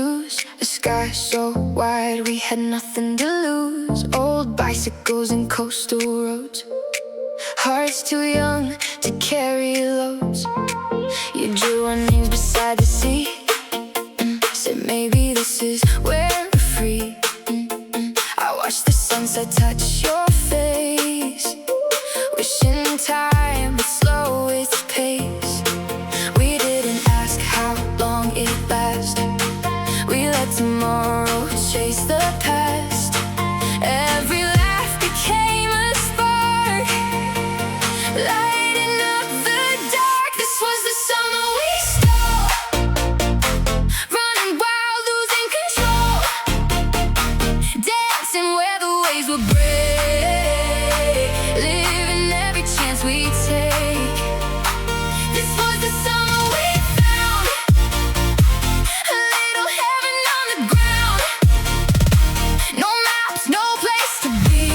shoes. A sky so wide we had nothing to lose. Old bicycles and coastal roads. Hearts too young to carry loads. You drew our names beside the sea. Said maybe this is where we're free. I watched the sunset touch your face. Wishing time would slow its pace. We didn't ask how long it lasts. We let tomorrow chase the past. Every laugh became a spark, lighting up the dark. This was the summer we stole, running wild, losing control, dancing where the waves would break, living every chance we take. This was the summer we found a little heaven on the ground. No maps, no place to be,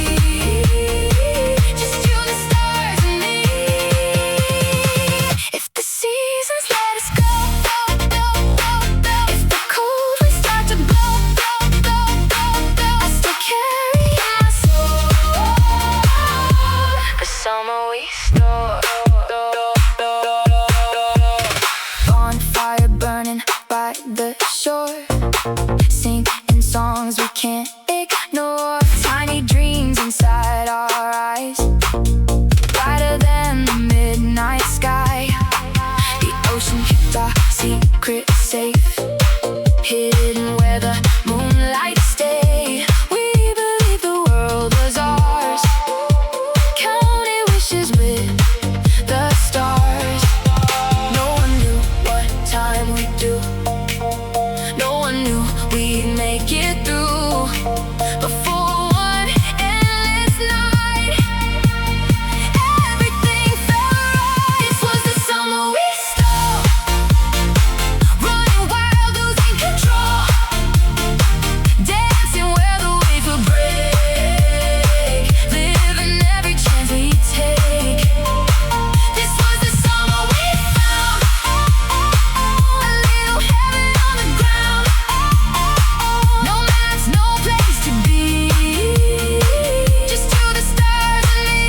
just you, the stars, and me. If the seasons let us go, if the cold winds start to blow, I still carry in my soul the summer we stole. Bonfire burning by the shore, singing songs we can't ignore. Tiny dreams inside our eyes, brighter than the midnight sky. The ocean kept our secret safe, hidden where the moonlight stay. We believed the world was ours, counted wishes with the stars. No one knew what time we'd do, no one knew we'd make it through. But for one endless night, everything felt right. This was the summer we stole, running wild, losing control, dancing where the waves would break, living every chance we take. This was the summer we found a little heaven on the ground. No maps, no place to be, just you, the stars, and me.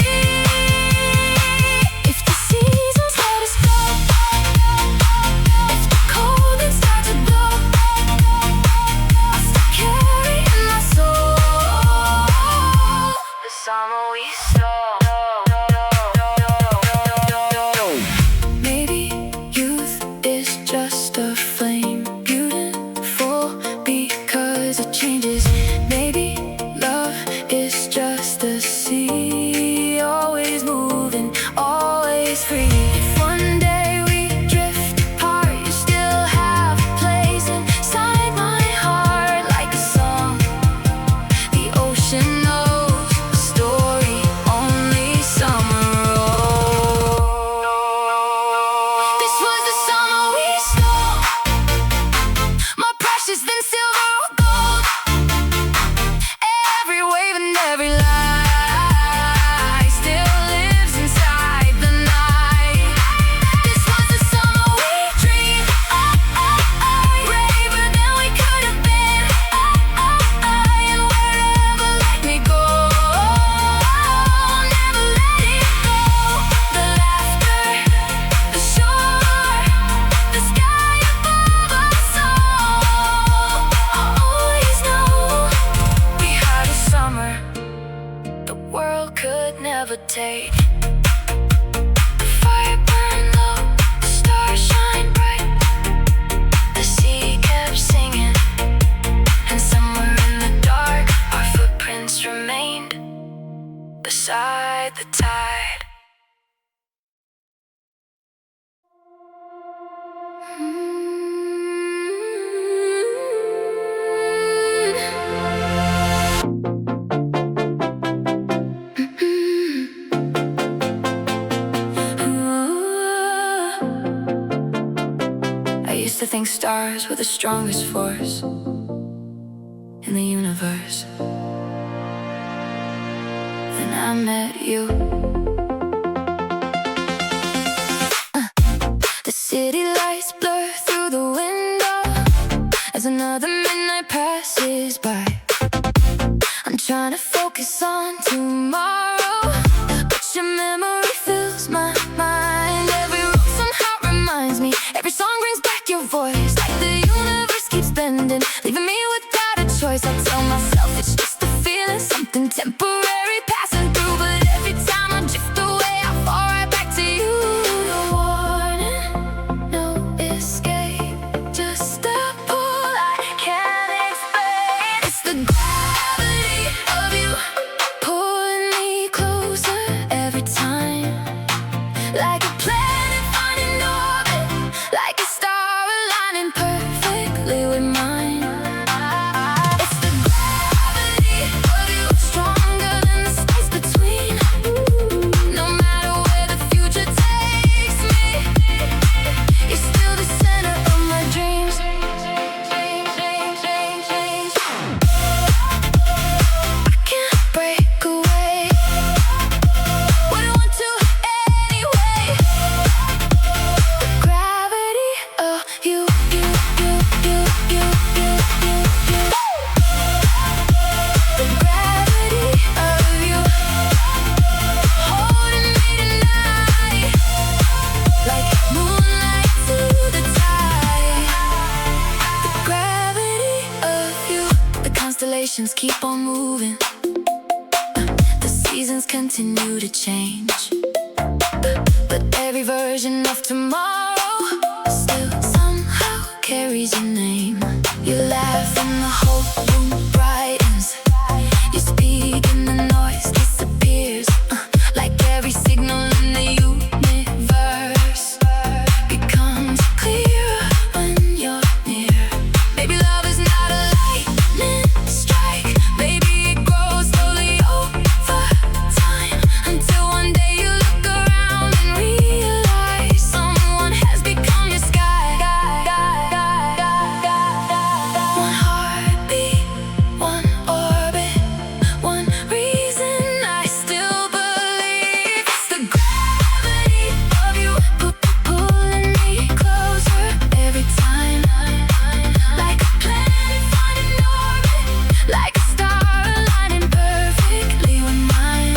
If the seasons let us go, if the cold winds start to blow, I still carry in my soul the summer we stole. Maybe youth is just a flame, beautiful because it changes. Maybe love is just the sea, always moving, always free. If one day we drift apart, you still have a place inside my heart, like a song. The ocean knows a story only summer wrote. This was the summer we stole, more precious than silver or gold. Every wave and every lie still lives inside the night. This was the summer we dreamed, braver than we could have been. And wherever light may go, never let it go. The laughter, the shore, the sky above us all. Always know we had a summer the world could never take. The fire burned low, the stars shine bright, the sea kept singing, and somewhere in the dark our footprints remained beside the tide. I used to think stars were the strongest force in the universe. Then I met you. The city lights blur through the window, as another midnight passes by. I'm trying to focus on tomorrow, but your memory fills my mind. Every room somehow reminds me, every song brings back your voice. Like the universe keeps bending, leaving me without a choice. I tell myself it's just a feeling, something temporary passing through. But every time I drift away, I fall right back to you. No warning, no escape, just a pull I can't explain. It's the gravity of you pulling me closer every time. Like a planet finding orbit, like a star aligning perfectly with mine. It's the gravity of you, stronger than the space between. No matter where the future takes me, you're still the center of my dreams. I can't break away, wouldn't want to anyway. The gravity of you, you, you, you, you, you, you, you. The gravity of you holding me tonight, like moonlight to the tide. The gravity of you. The constellations keep on moving, the seasons continue to change, but every version of tomorrow still somehow carries your name. You laugh and the whole room brightens, you speak and the noise disappears, like every signal in the universe becomes clearer when you're near. Maybe love is not a lightning strike, maybe it grows slowly over time, until one day you look around and realize someone has become your sky. One heartbeat, one orbit, one reason I still believe. It's the gravity of you pulling me closer every time. Like a planet finding orbit, like a star aligning perfectly with mine.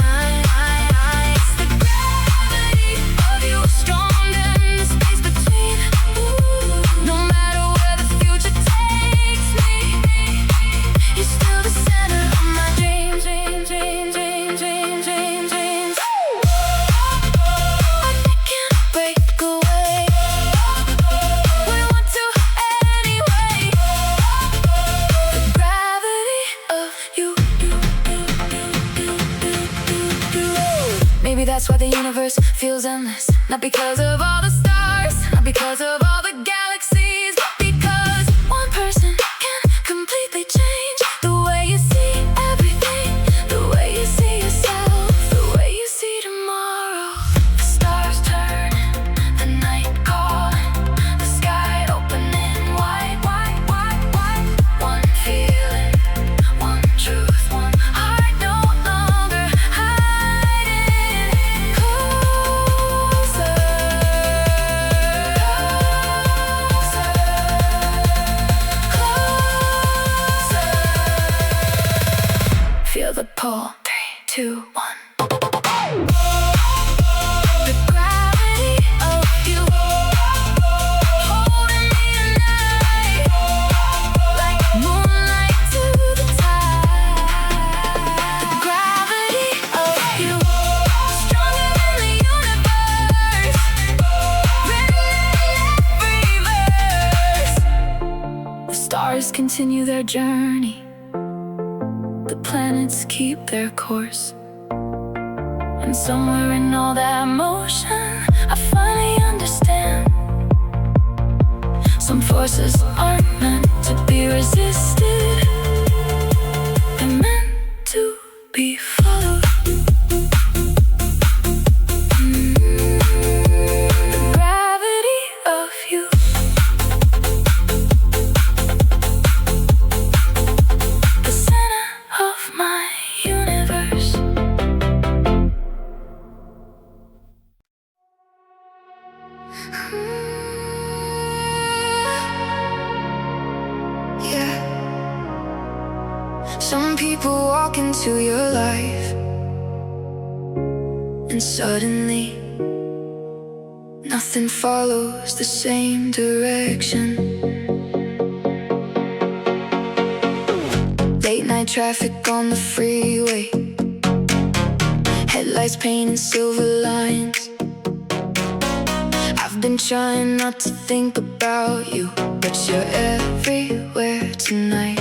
It's the gravity of you, stronger than the space between. No matter where the future takes me, you're still the center of my dreams. I can't break away, wouldn't want to anyway. The gravity of you. Maybe that's why the universe feels endless, not because of all the stars, not because of all the galaxies, but because one person can completely change the way you see everything, the way you see yourself, the way you see tomorrow. The stars turn, the night calling, the sky opening wide, wide, wide, wide. One feeling, one truth, one heart no longer hiding. Closer, closer, closer. Feel the pull. 3, 2, 1. The gravity of you holding me tonight, like moonlight to the tide. The gravity of you, stronger than the universe, written in every verse. The stars continue their journey, the planets keep their course, and somewhere in all that motion, I finally understand. Some forces aren't meant to be resisted, they're meant to be followed. The gravity of you, the center of my universe. Some people walk into your life, and suddenly nothing follows the same direction. Late night traffic on the freeway, headlights painting silver lines. I've been trying not to think about you, but you're everywhere tonight.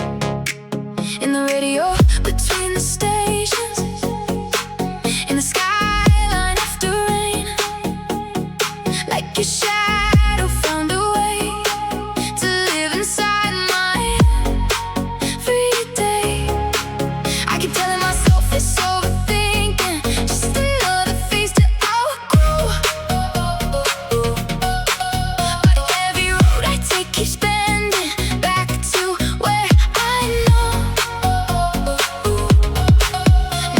In the radio, between the stations, in the skyline after rain, like your shadow found a way to live inside my every day. I keep telling myself it's overthinking, just another phase to outgrow. But every road I take keeps bending back to where I know.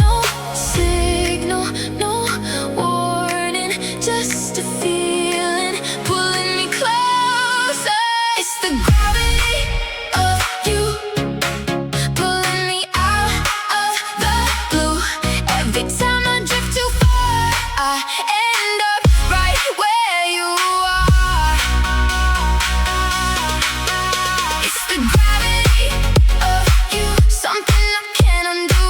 No signal, no warning, just a feeling pulling me closer. It's the gravity of you pulling me out of the blue. Every time I drift too far, I end up right where you are. It's the gravity of you, something I can't undo.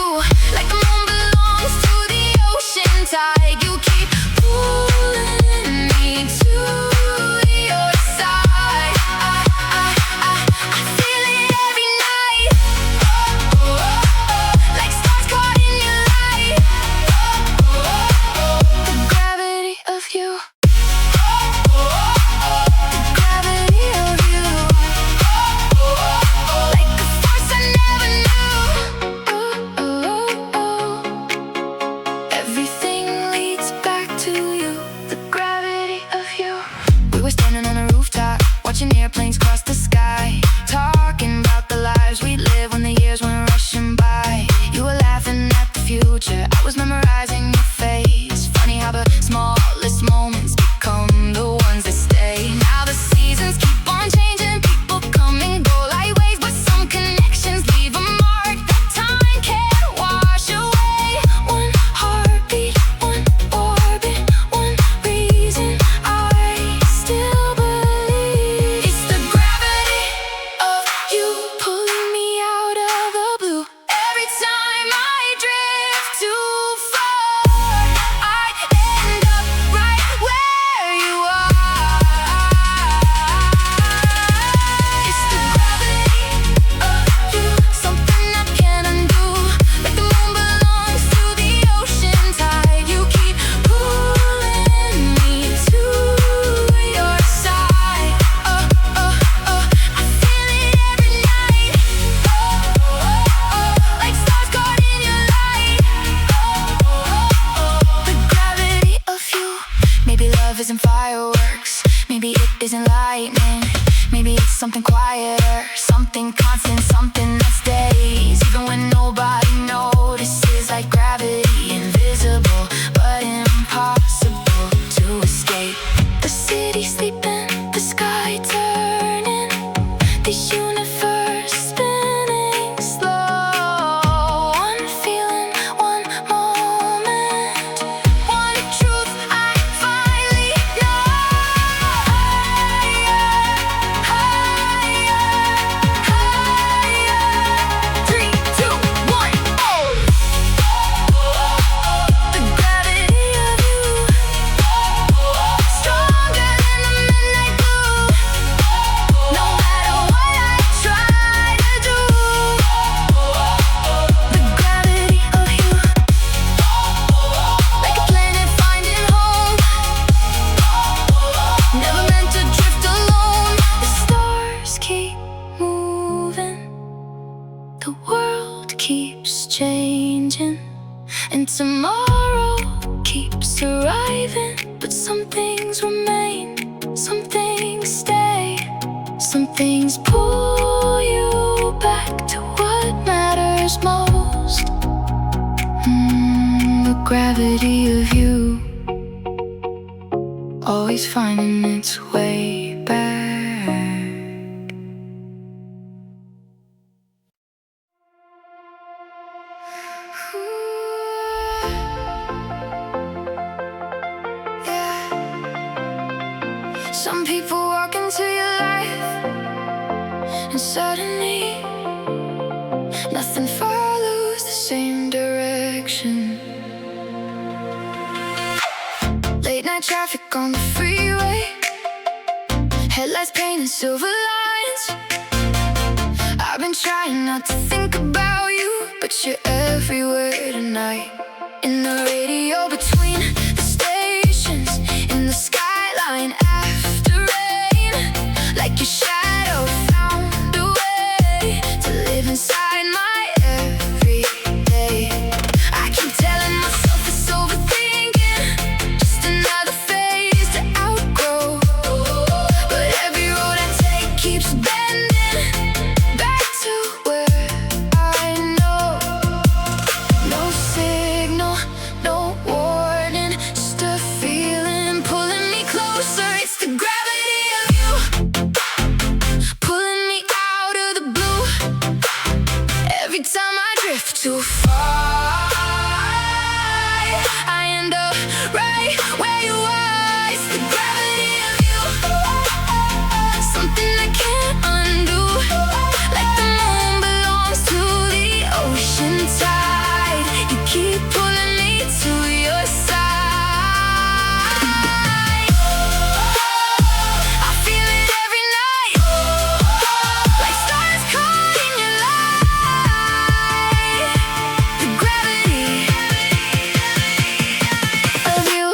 Like the moon belongs to the ocean tide, you keep pulling me to your side. I feel it every night, like stars caught in your light. The gravity of you, the gravity of you, like a force I never knew. Everything leads back to you, the gravity of you. We were standing on a rooftop, watching airplanes cross the sky, talking about the lives we'd live when the years went rushing by. You were laughing at the future, I was memorizing your face. Funny how the smallest moments become the ones that stay. Now the seasons keep on changing, people come and go like waves, but some connections leave a mark that time can't wash away. One heartbeat, one orbit, one reason I still believe. It's the gravity of you pulling me out of the blue. Every time I drift too far, I end up right where you are. It's the gravity of you, something I can't undo. Like the moon belongs to the ocean tide, you keep pulling me to your side. I feel it every night, like stars caught in your light. The gravity of you. Maybe love isn't fireworks, maybe it isn't lightning, maybe it's something quieter, something constant, something that stays even when nobody notices. Like gravity, invisible but impossible to escape. The city sleeping, the sky turning, the universe spinning slow. One feeling, one moment, one truth I finally know. Higher, 3, 2, 1, oh! The gravity of you, stronger than the midnight blue. No matter what I try to do, the gravity of you, like a planet finding home. Never meant to drift alone. The stars keep moving, the world keeps changing, and tomorrow keeps arriving. But some things remain, some things stay, some things pull you back to what matters most. The gravity of you, always finding its way back. Some people walk into your life, and suddenly nothing follows the same direction. Late night traffic on the freeway, headlights painting silver lines. I've been trying not to think about you, but you're everywhere tonight. In the radio between the stations, in the skyline after rain, like your shadow found a way to live inside my everyday. I keep telling myself it's overthinking, just another phase to outgrow. But every road I take keeps bending back to where I know. No signal, no warning, just a feeling pulling me closer. It's the gravity of you, pulling me out of the blue. Every time I drift too far, I end up right where you are. It's the gravity of you, something I can't undo. Like the moon belongs to the ocean tide, you keep pulling me to your side. I feel it every night, like stars caught in your light. The gravity of you,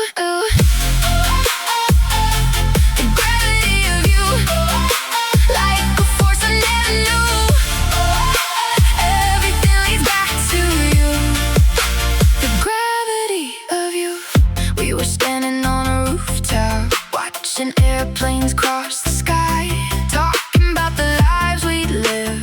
the gravity of you, like a force I never knew. Everything leads back to you. The gravity of you. We were standing on a rooftop, watching airplanes cross the sky, talking about the lives we'd live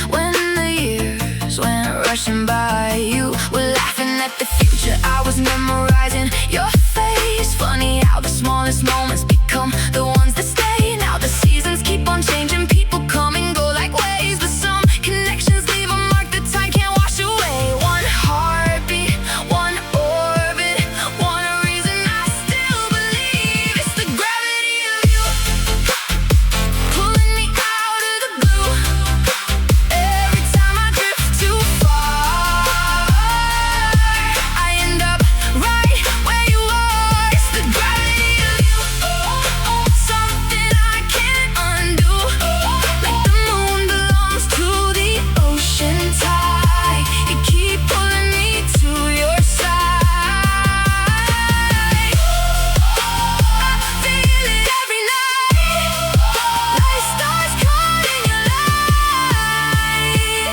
when the years went rushing by. You were laughing at the future, I was memorizing your face. Funny how the smallest moments become the ones that stay. Now the seasons keep on changing, people come and go like waves, but some connections leave a mark that time can't wash away. One heartbeat, one orbit, one reason I still believe. It's the gravity of you, pulling me out of the blue. Every time I drift too far, I end up right where you are. It's the gravity of you, something I can't undo. Like the moon belongs to the ocean tide, you keep pulling me to your side. I feel it every night, like stars caught in your light.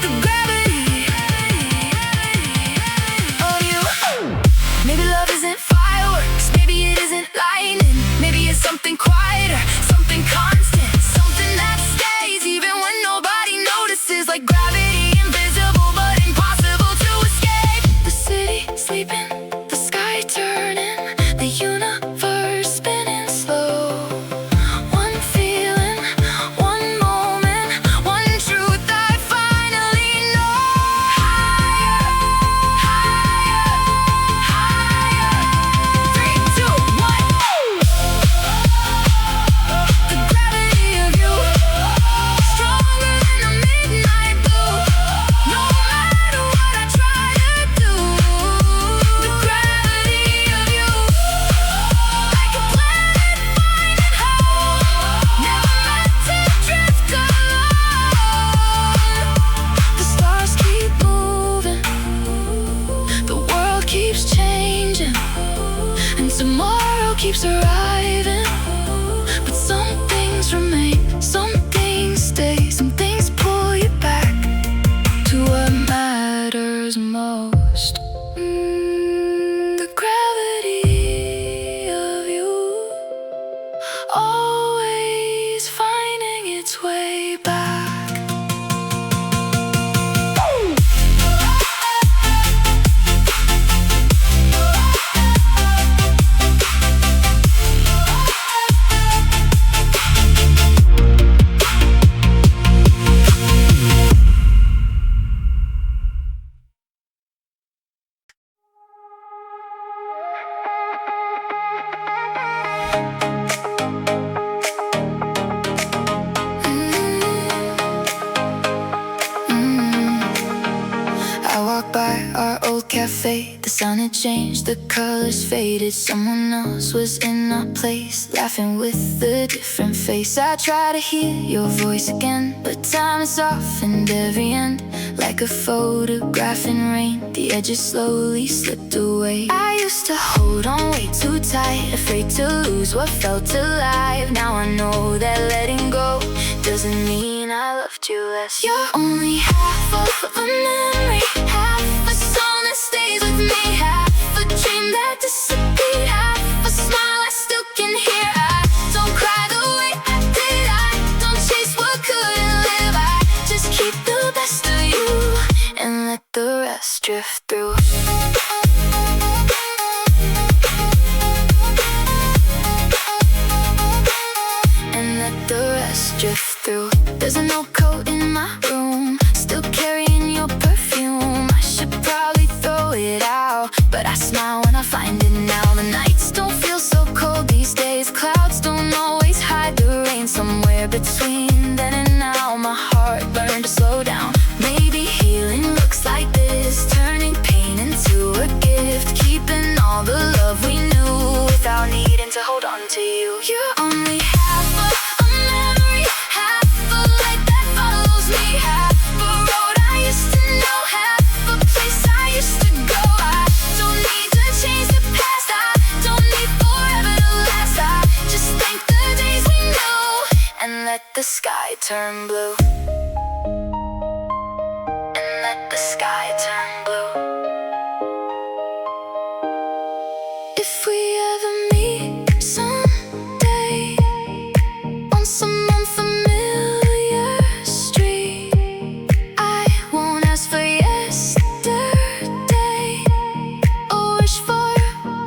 The gravity of you. Maybe love isn't fireworks, maybe it isn't lightning, maybe it's something quieter, something constant, something that stays even when nobody notices. Like gravity, invisible but impossible to escape. The city sleeping, the sky turning, the universe spinning slow. One feeling, one moment, one truth I finally know. Higher, higher, higher. 3, 2, 1. The gravity of you, stronger than a midnight blue. No matter what I try to do, the gravity of you, like a planet finding home, never meant to drift alone. The stars keep moving, the world keeps changing, and tomorrow keeps arriving. But some things remain, some things stay, some things pull you back to what matters most. The gravity of you, always finding its way back. cafe, the sun had changed, the colors faded. Someone else was in our place, laughing with a different face. I try to hear your voice again, but time has softened every end. Like a photograph in rain, the edges slowly slipped away. I used to hold on way too tight, afraid to lose what felt alive. Now I know that letting go doesn't mean I loved you less. You're only half of a memory, half a song that stays with me, half a dream that disappeared, half a smile I still can hear. I don't cry the way I did, I don't chase what couldn't live. I just keep the best of you and let the rest drift through. And let the rest drift through. There's an old coat in my room, still carrying your perfume. I should probably throw it out, but I smile when I find it now. The nights don't feel so cold these days, clouds don't always hide the rain. Somewhere between then and now, my heart learned to slow down. Maybe healing looks like this, turning pain into a gift, keeping all the love we knew without needing to hold on to you. You're only half of a memory, half a light that follows me, half a road I used to know, half a place I used to go. I don't need to change the past, I don't need forever to last. I just thank the days we knew and let the sky turn blue. And let the sky turn blue. If we ever meet someday on some unfamiliar street, I won't ask for yesterday or wish for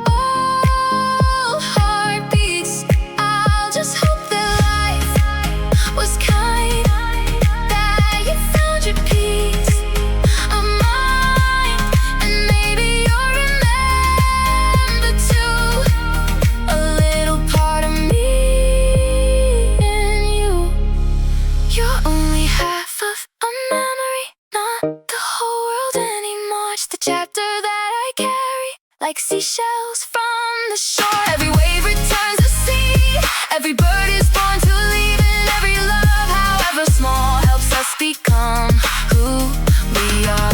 old heartbeats. I'll just hope that life was kind, that you found your peace of mind, and maybe you'll remember too a little part of me and you. You're only half of a memory, not the whole world anymore. Just the chapter that I carry, like seashells from the shore. Every wave returns the sea, every bird is born to leave, and every love, however small, helps us become who we are.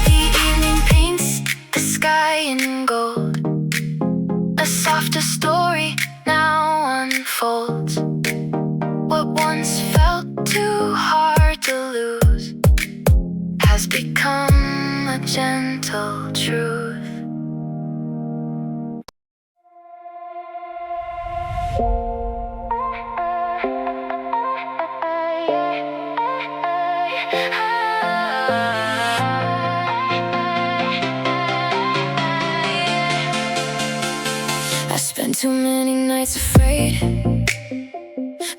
The evening paints the sky in gold, a softer story now unfolds. What once felt too hard to lose has become a gentle truth. I spent too many nights afraid,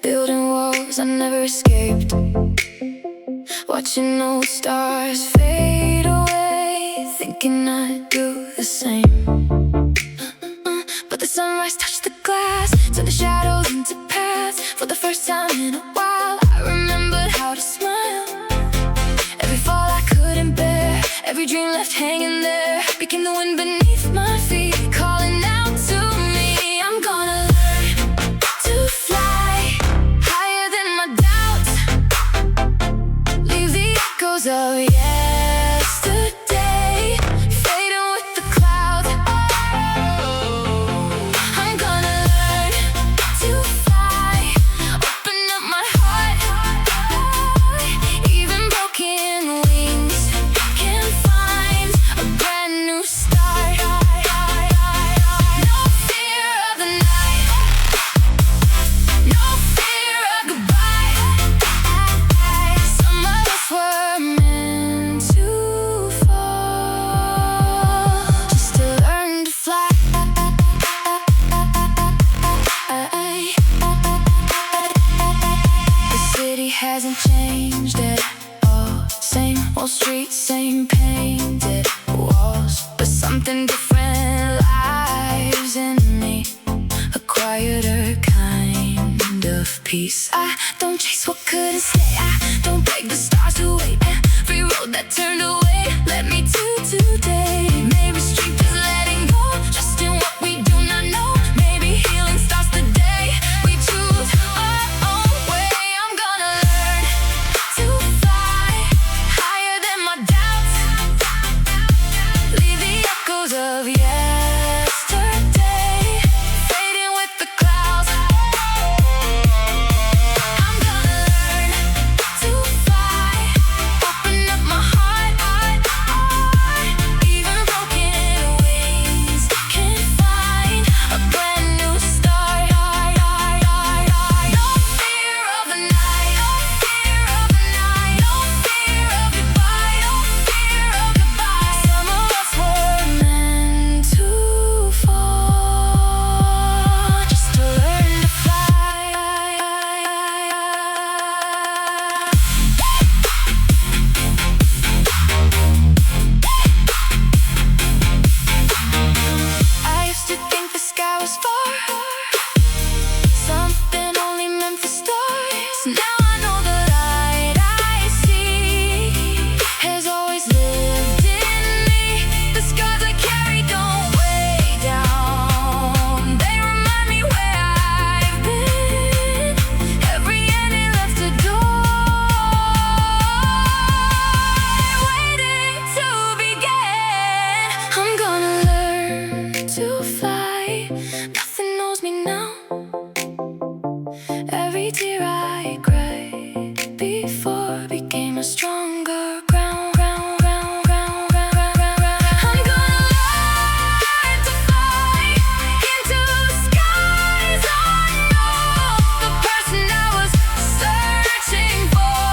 building walls I never escaped, watching old stars fade away, thinking I'd do the same. But the sunrise touched the glass, turned the shadows into paths. For the first time in a while, I remembered how to smile. Every fall I couldn't bear, every dream left hanging there, became the wind beneath my feet, calling out to me. I'm gonna learn to fly higher than my doubts, leave the echoes of yesterday fading with the clouds. I'm gonna learn to fly, open up my heart. Even broken wings can find a brand new start. No fear of the night, no fear of goodbye. Some of us were meant to fall, just to learn to fly. The city hasn't changed at all, same old streets, same painted walls, but something different lives in me, a quieter kind of peace. peace. I don't chase what couldn't stay. I don't beg the stars to wait. Every road that turned away led me to today. Maybe strength is letting go, just in what we do not know. Maybe healing starts the day we choose our own way. I'm gonna learn to fly higher than my doubts. Leave the echoes of yesterday fading with the clouds. I'm gonna learn to fly, open up my heart. Even broken wings can find a brand new start. No fear of the night, no fear of the night, no fear of goodbye, no fear of goodbye. Some of us were meant to fall just to learn to fly. I used to think the sky was far, something only meant for stars. Now I know the light I see has always lived in me. The scars I carry don't weigh down, they remind me where I've been. Every ending left a door waiting to begin. I'm gonna learn to fly. Nothing knows me now. Every tear I cried before became a stronger ground. I'm gonna learn to fly into skies unknown. The person I was searching for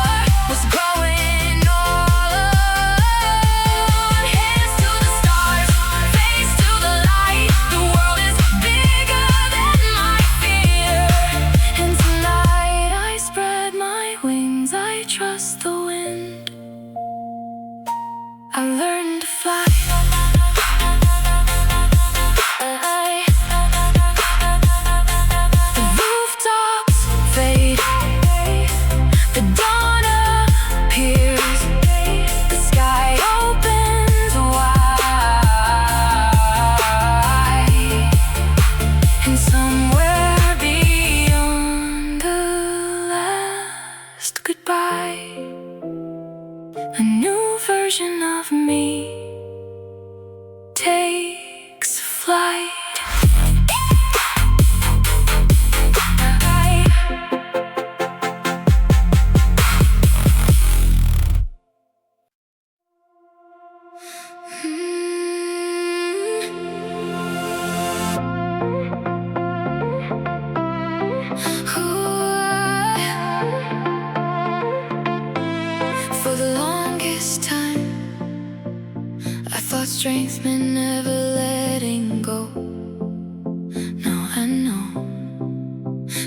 was growing all alone. Hands to the stars, face to the light. The world is bigger than my fear. And tonight I spread my wings, I trust the wind. I learned to fly. The rooftops fade, the dawn appears, the sky opens wide, and somewhere beyond the last goodbye, a new version of me takes flight. For the longest time, I thought strength meant never letting go. Now I know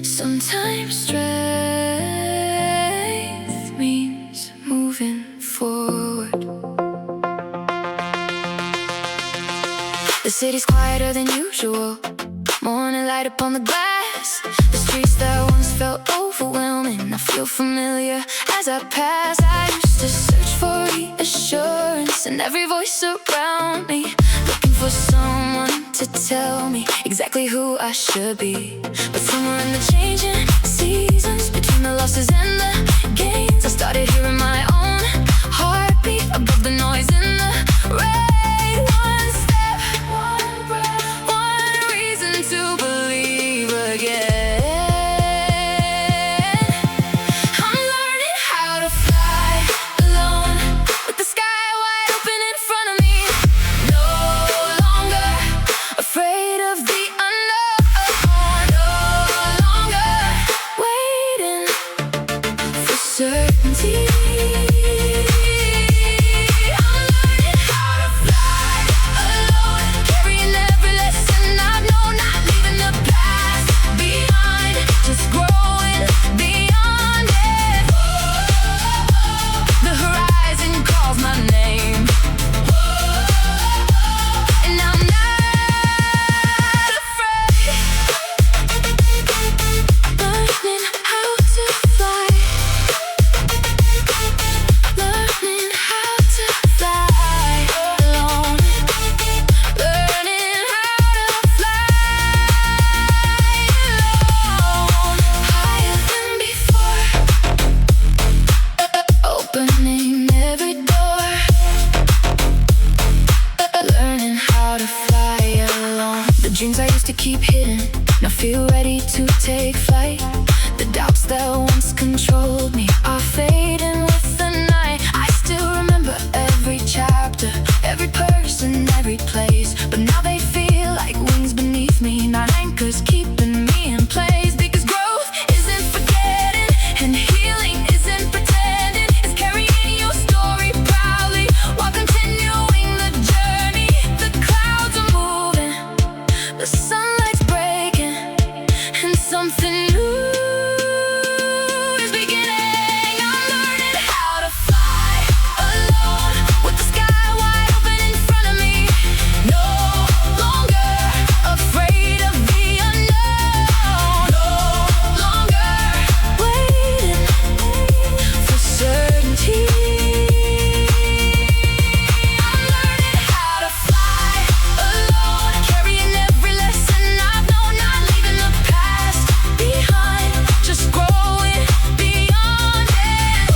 sometimes strength means moving forward. The city's quieter than usual, morning light upon the glass. The streets that once felt overwhelming now feel familiar as I pass. I used to search for reassurance in every voice around me, looking for someone to tell me exactly who I should be. But somewhere in the changing seasons, between the losses and the gains, I started hearing my own heartbeat above the noise in the rain. One step, one breath, one reason to believe again. I'm learning how to fly alone, with the sky wide open in front of me. No longer afraid of the unknown. No longer waiting for certainty. I'm learning now feel ready to take flight. The doubts that once controlled me are fading with the night. I still remember every chapter, every person, every place, but now they feel like wings beneath me, not anchors keeping me in place. Because growth isn't forgetting, and healing isn't pretending. It's carrying your story proudly while continuing the journey. The clouds are moving, the sunlight's breaking, and something new is beginning. I'm learning how to fly alone with the sky wide open in front of me. No longer afraid of the unknown. No longer waiting for certainty. I'm learning how to fly alone, carrying every lesson I've known, not leaving the past behind, just growing beyond it.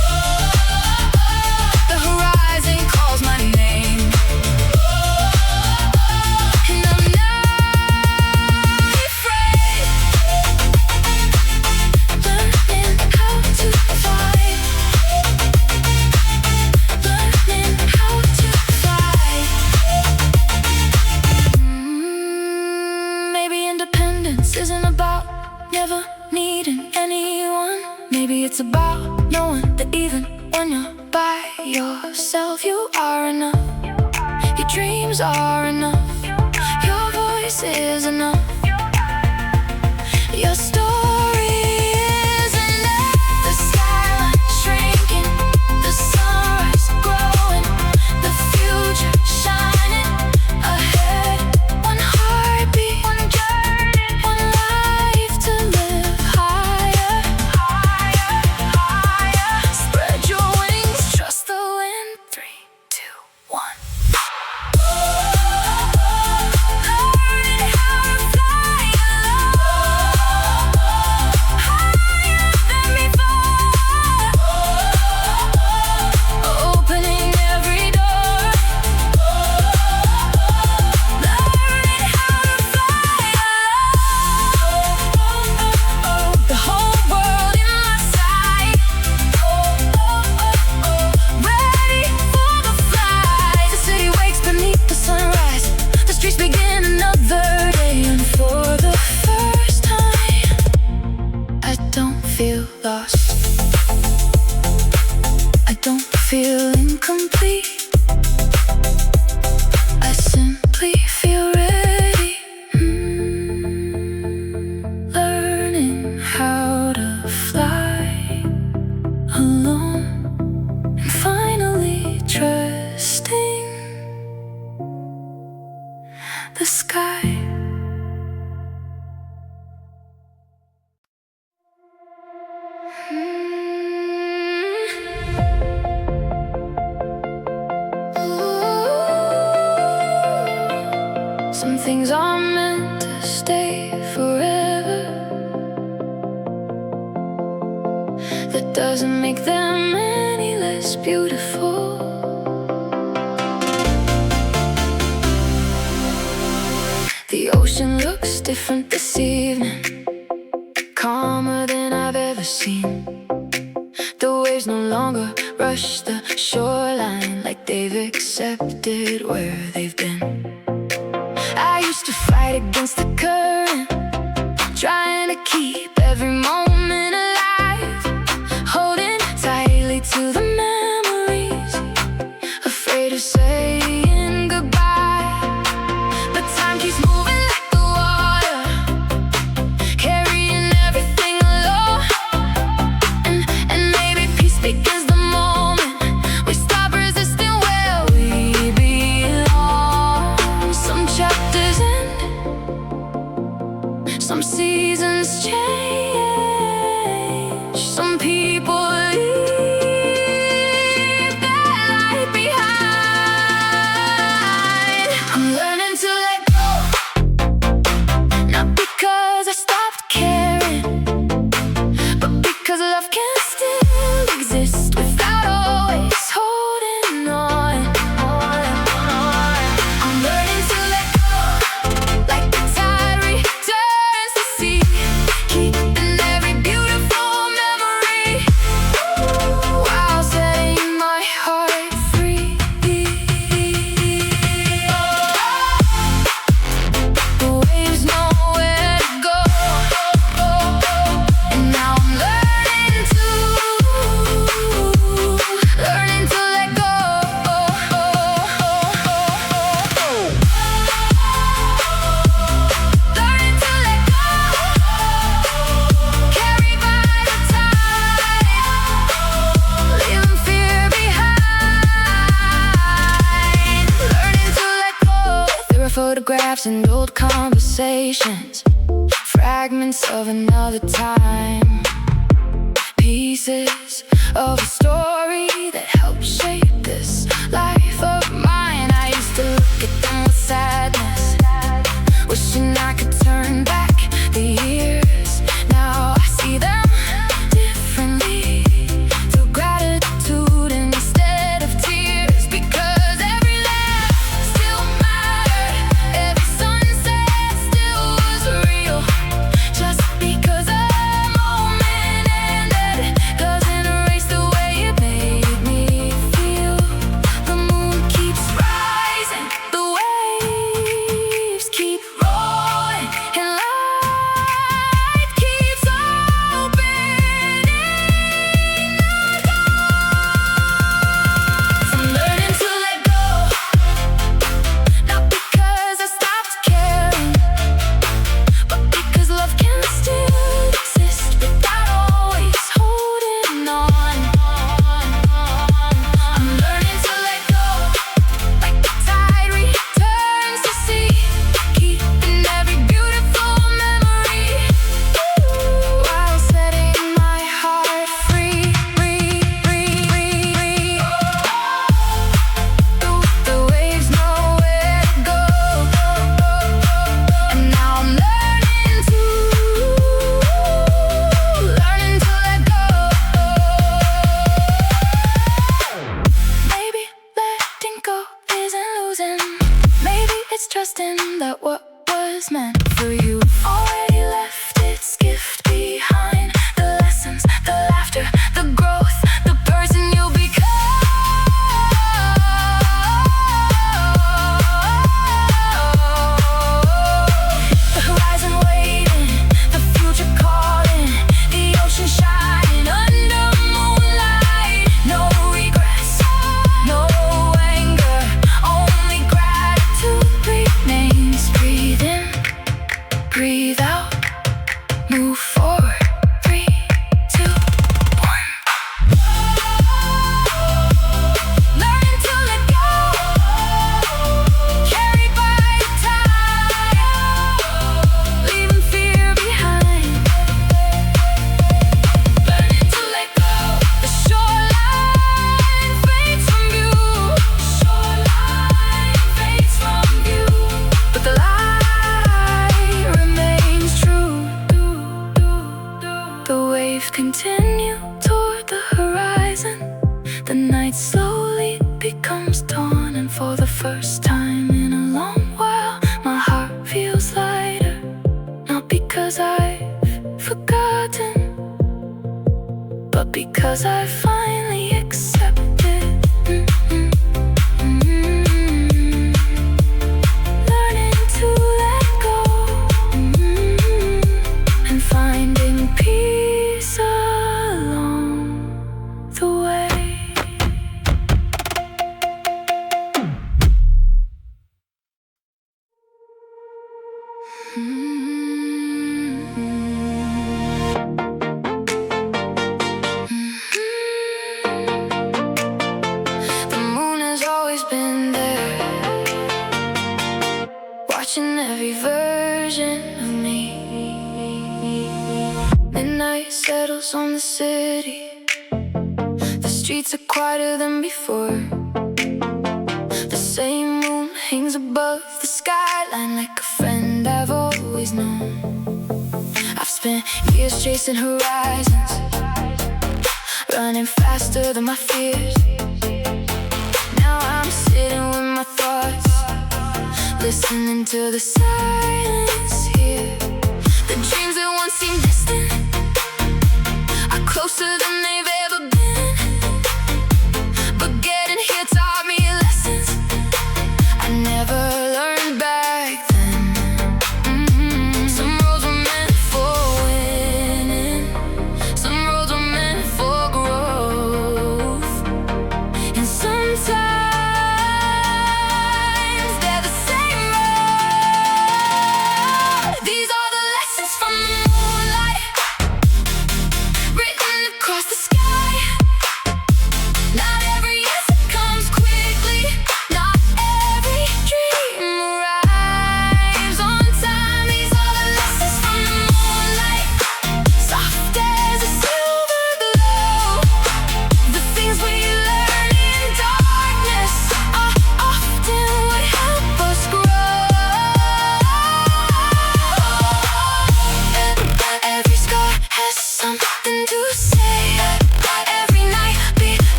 The horizon calls my name, and I'm not afraid. Learning how to fly, learning how to fly. Maybe independence isn't about never needing anyone. Maybe it's about knowing that even when you're by yourself, you are enough. Your dreams are enough. Your voice is enough. Your story is enough. The skyline shrinking, the sunrise growing, the future shining ahead. One heartbeat, one journey, one life to live higher, higher, higher. Spread your wings, trust the wind. 3, 2, 1. Learning how to fly alone, higher than before. Opening every door. Learning how to fly alone. The whole world in my sight. Ready for the flight. The city wakes beneath the sunrise. The streets begin another day, and for the first time, I don't feel lost. I don't feel incomplete. I simply feel ready. Learning how to fly alone, and finally trusting the sky. Some things are meant to stay forever. That doesn't make them any less beautiful. The ocean looks different this evening, calmer than I've ever seen. The waves no longer rush the shoreline like they've accepted where they've been. I used to fight against the current, trying to keep every moment alive, holding tightly to the memories, afraid of saying goodbye. But time keeps moving like the water, carrying everything alone. And maybe peace begins the moment we stop resisting where we belong. Some chapters end, some seasons change, some people leave their light behind. I'm learning to let go, not because I stopped caring, but because love can still exist without always holding on. I'm learning to let go, like the tide returns to sea. photographs and old conversations, fragments of another time, pieces of a story that helped shape this life of mine. I used to look at them with sadness, wishing I could turn back the years. Now I see them differently, through gratitude instead of tears, because every laugh still mattered, every sunset still was real. Just because a moment ended doesn't erase the way it made me feel. The moon keeps rising, the waves keep rolling, and life keeps opening. I'm learning to let go, not because I stopped caring, but because love can still exist without always holding on. I'm learning to let go, like the tide returns to sea, keeping every beautiful memory, while setting my heart free. The waves know where to go, and now I'm learning to let go. Maybe letting go isn't losing. Maybe it's trusting that what was meant for you already left its gift behind. The lessons, the laughter, the growth, the person you'll become. The horizon waiting, the future calling, the ocean shining under moonlight. No regrets, no anger, only gratitude remains. Breathe in, breathe out, move forward. 3, 2, 1. Learning to let go, carried by the tide, leaving fear behind. Learning to let go, the shoreline fades from view, but the light remains true. The waves continue toward the horizon, the night slowly becomes dawn, and for the first time in a long while, my heart feels lighter, not because I've forgotten, but because I finally accepted. Learning to let go, and finding peace along the way. The moon has always been there, watching every version of me. Midnight settles on the city, the streets are quieter than before. The same moon hangs above the skyline like a friend I've always known. I've spent years chasing horizons, running faster than my fears. Now I'm sitting with my thoughts, listening to the silence here. The dreams that once seemed distant are closer than they've ever been, but getting here taught me lessons I never learned back then. Some roads were meant for winning, some roads were meant for growth, and sometimes they're the same road.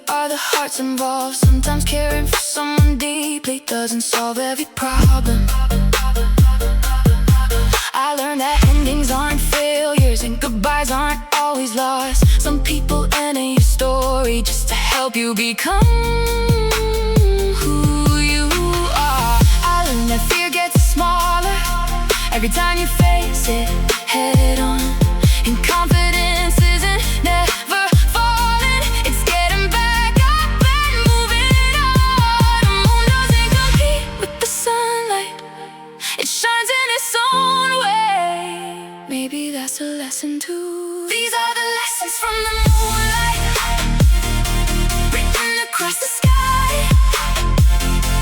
are the hearts involved. Sometimes caring for someone deeply doesn't solve every problem. I learned that endings aren't failures and goodbyes aren't always lost. Some people end your story just to help you become who you are. I learned that fear gets smaller every time you face it head on. And confidence isn't never falling, it's getting back up and moving on. The moon doesn't compete with the sunlight, it shines in its own way. Maybe that's a lesson too. These are the lessons from the moonlight, written across the sky.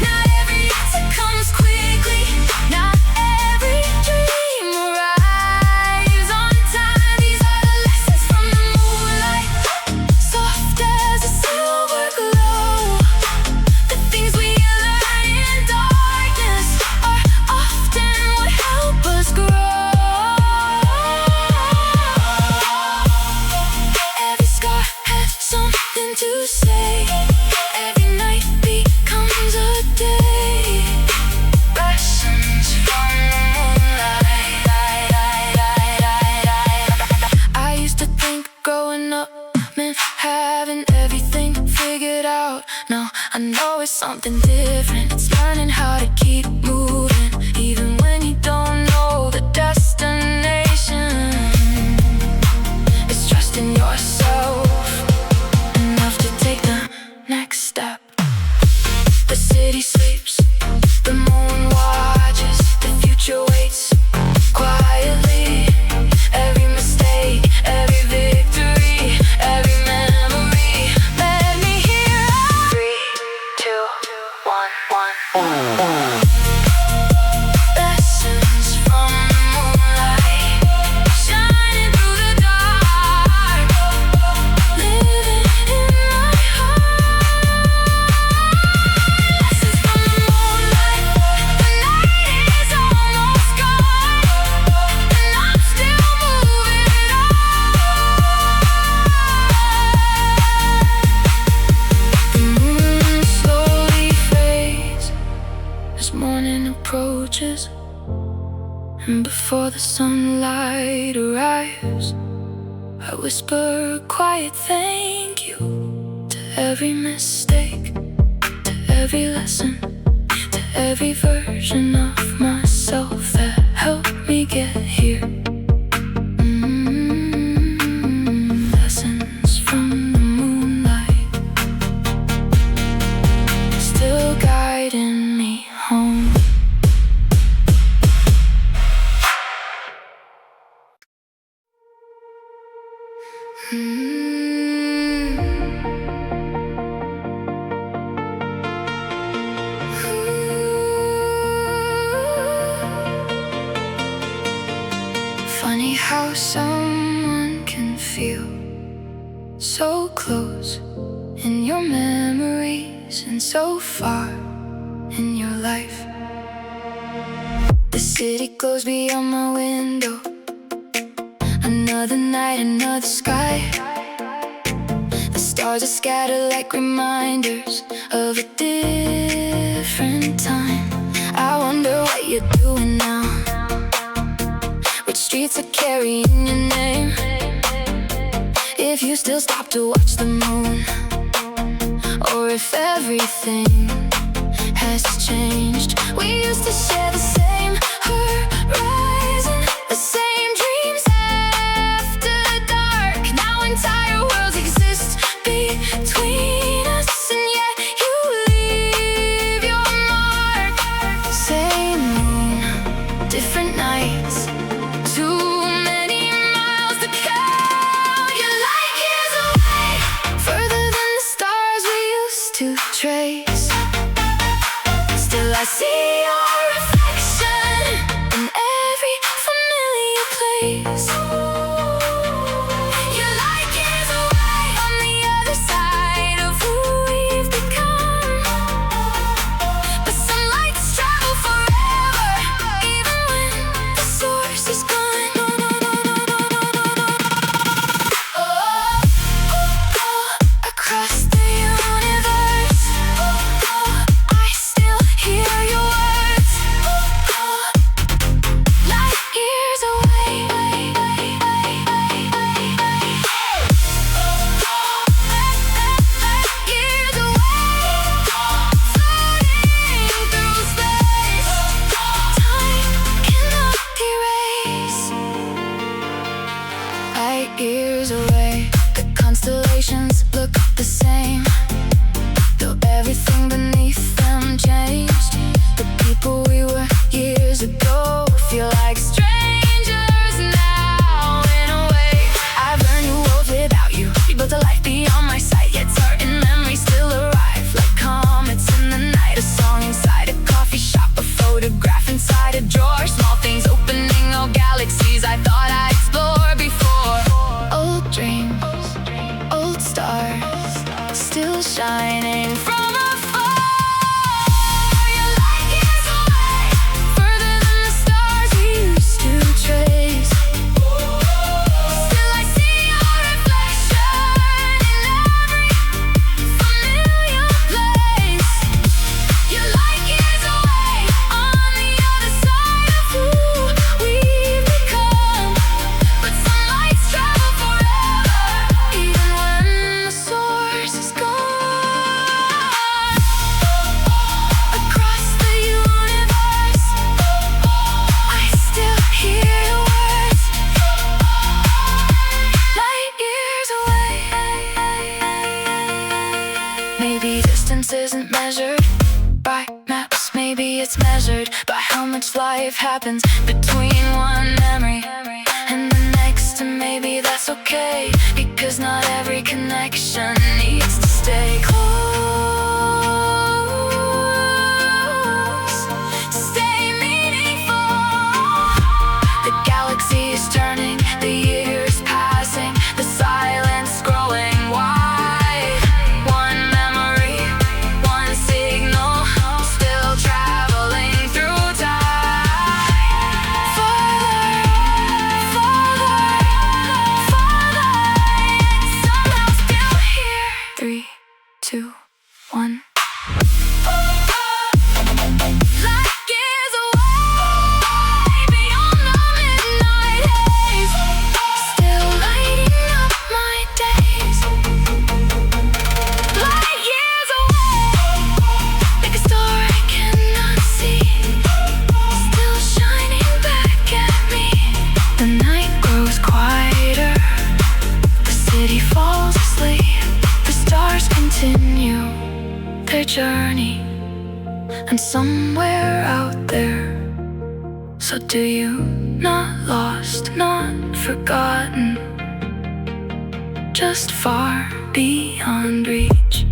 Not every answer comes quickly, not every dream arrives on time. These are the lessons from the moonlight, soft as a silver glow. The things we learn in darkness are often what help us grow. Every scar has something to say, every night becomes a day. Lessons from the moonlight. I used to think growing up meant having everything figured out. Now I know it's something different. It's learning how to keep moving even when you don't know the destination. It's trusting yourself enough to take the next step. The city sleeps, the moon watches, the future waits quietly. Every mistake, every victory, every memory led me here. 3, 2, 1. Lessons from the moonlight, shining through the dark, living in my heart. Lessons from the moonlight, the night is almost gone, and I'm still moving on. The moon slowly fades as morning approaches, and before the sunlight arrives, I whisper a quiet thank you to every mistake, to every lesson, to every version of myself that helped me get here. Lessons from the moonlight, still guiding me home. Funny how someone can feel so close in your memories and so far in your life. The city glows beyond my window, another night, another sky. The stars are scattered like reminders of a different time. I wonder what you're doing now, which streets are carrying your name. If you still stop to watch the moon, or if everything has changed. We used to share the same horizon, the same dreams after dark. Now entire worlds exist between us, and yet you leave your mark. Same moon, different nights, too many miles to count. You're light years away, further than the stars we used to trace. Still I see your reflection in every shining from afar. You're light years away, further than the stars we used to trace. Still I see your reflection in every familiar place. You're light years away, on the other side of who we've become. But some lights travel forever, even when the source is gone. Across the universe, I still hear your words. Light years away. Maybe distance isn't measured by maps, maybe it's measured by how much life happens between one memory and the next. And maybe that's okay, because not every connection needs to stay close to stay meaningful. The galaxy is turning, the years passing, the silence growing wide. One memory, one signal, still traveling through time. Farther, somehow still here. 3, 2, 1. Light years away, beyond the midnight haze, still lighting up my days. Light years away, like a star I cannot see, still shining back at me. The night grows quieter, the city falls asleep, the stars continue their journey, and somewhere out there, so do you, not lost, not forgotten, just far beyond reach.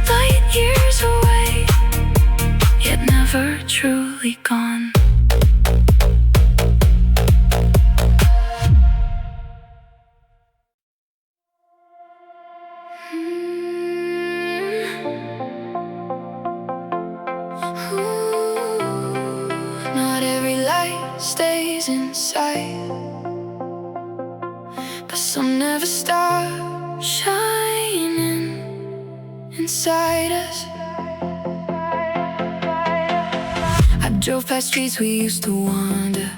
Light years away, yet never truly gone. Not every light stays inside, but some never stop shining inside us. I drove past streets we used to wander,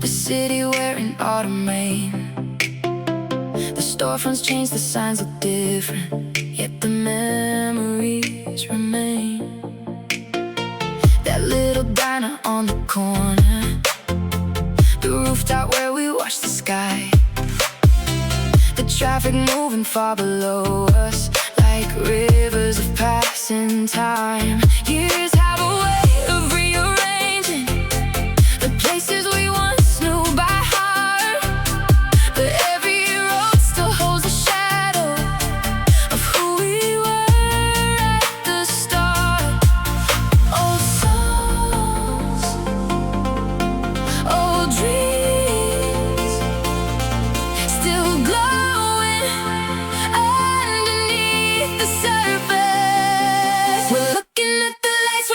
the city wearing autumn rain. The storefronts changed, the signs look different, yet the memories remain. That little diner on the corner, the rooftop where we watched the sky, the traffic moving far below us, like rivers of passing time. Years have a way of rearranging the places we once knew by heart, but every road still holds a shadow of who we were at the start. Old songs, old dreams, still glowing underneath the surface. We're looking at the lights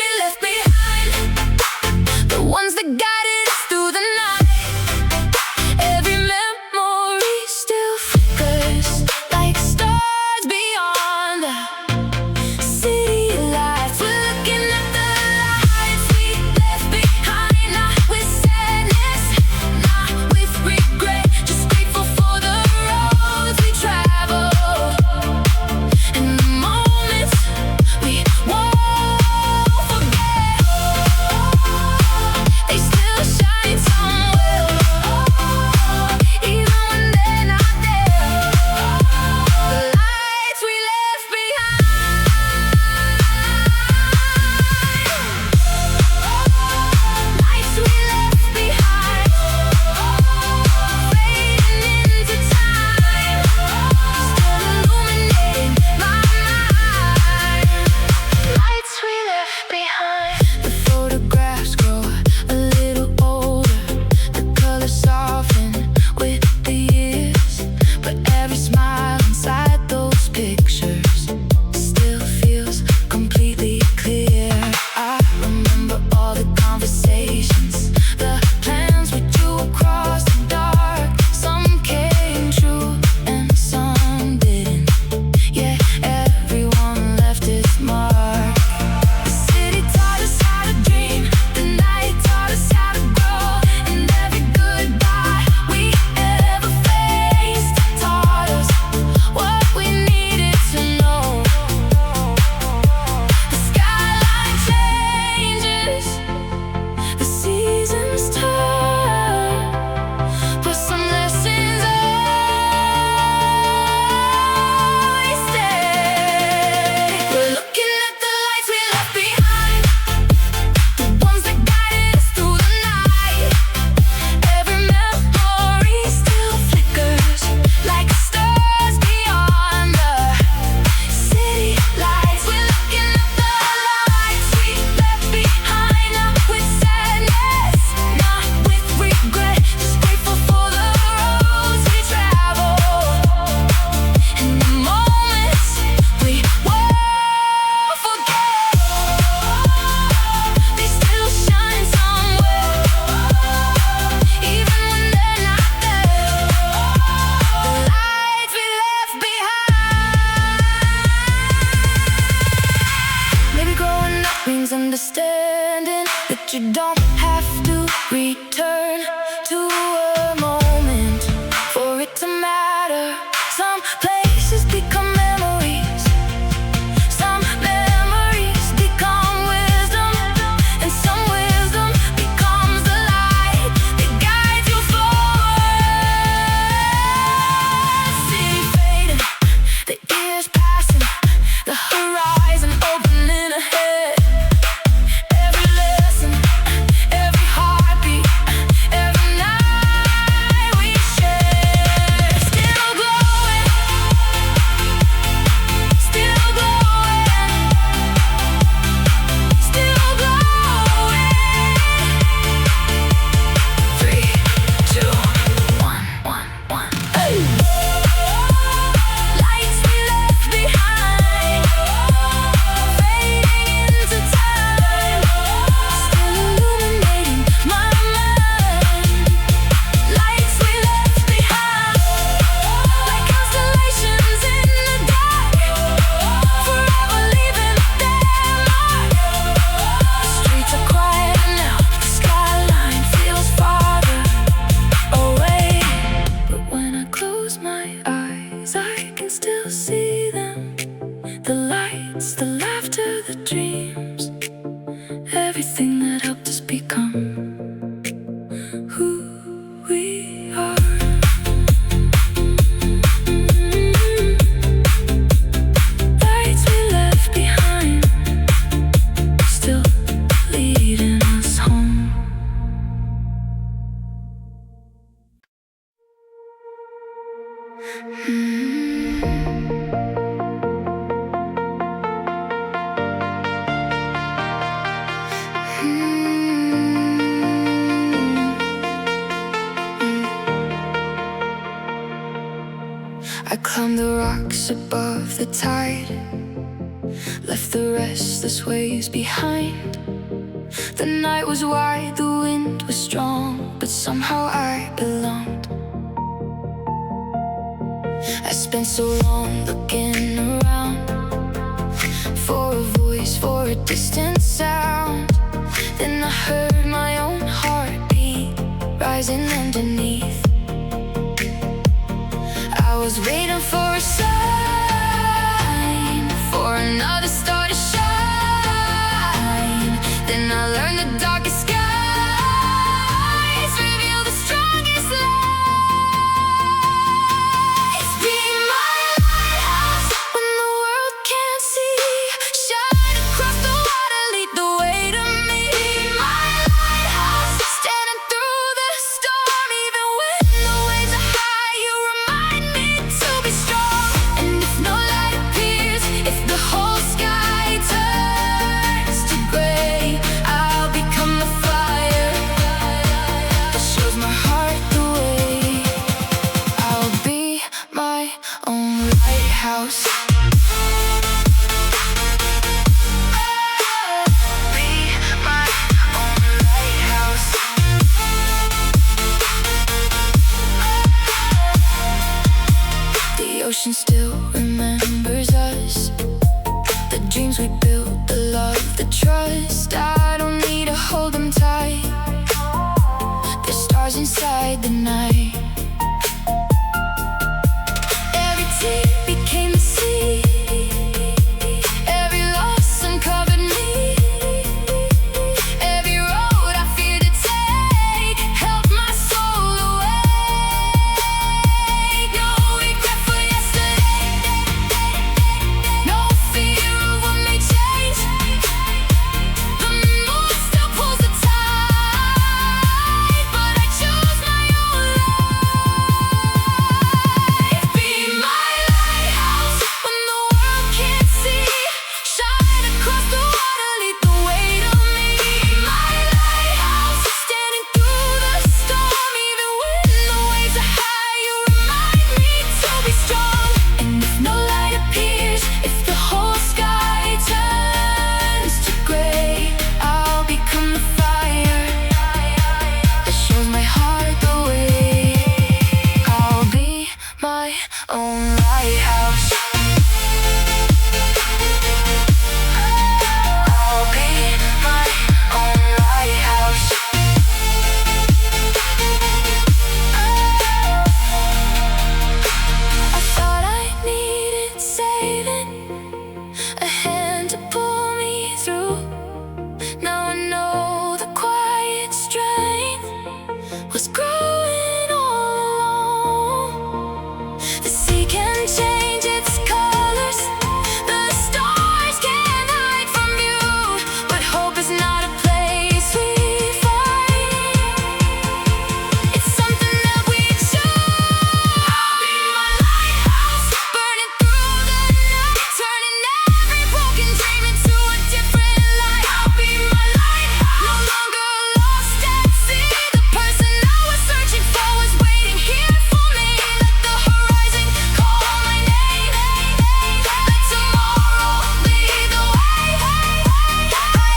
I climbed the rocks above the tide, left the restless waves behind. The night was wide, the wind was strong, but somehow I belonged. I spent so long looking around for a voice, for a distant sound. Then I heard my own heartbeat rising underneath. I was waiting for a sign, for another star to shine. Then I learned the darkest skies reveal the strongest lights. Be my lighthouse when the world can't see. Shine across the water, lead the way to me. Be my lighthouse, standing through the storm. Even when the waves are high, you remind me to be strong. And if no light appears, if the whole sky turns to gray, I'll become the fire that shows my heart the way. I'll be my own lighthouse. Be my own lighthouse. The ocean still remembers us, the dreams we built, the love, the trust. I don't need to hold them tight. There's stars inside the night. Every tear became a sea. Every loss uncovered me. Every road I feared to take helped my soul awake. No regret for yesterday, no fear of what may change. The moon still pulls the tide, but I choose my own life. Be my lighthouse when the world can't see. Shine across the water, lead the way to me. Be my lighthouse, standing through the storm. Even when the waves are high, you remind me to be strong. And if no light appears, if the whole sky turns to gray, I'll become the fire that shows my heart the way. I'll be my own lighthouse. I'll be my own lighthouse. I thought I needed saving, a hand to pull me through. Now I know the quiet strength was growing all along. The sea can change its colors, the stars can hide from view, but hope is not a place we find. It's something that we choose. I'll be my lighthouse, burning through the night, turning every broken dream into a different light. I'll be my lighthouse, no longer lost at sea. The person I was searching for was waiting here for me. Let the horizon call my name. Let tomorrow lead the way. I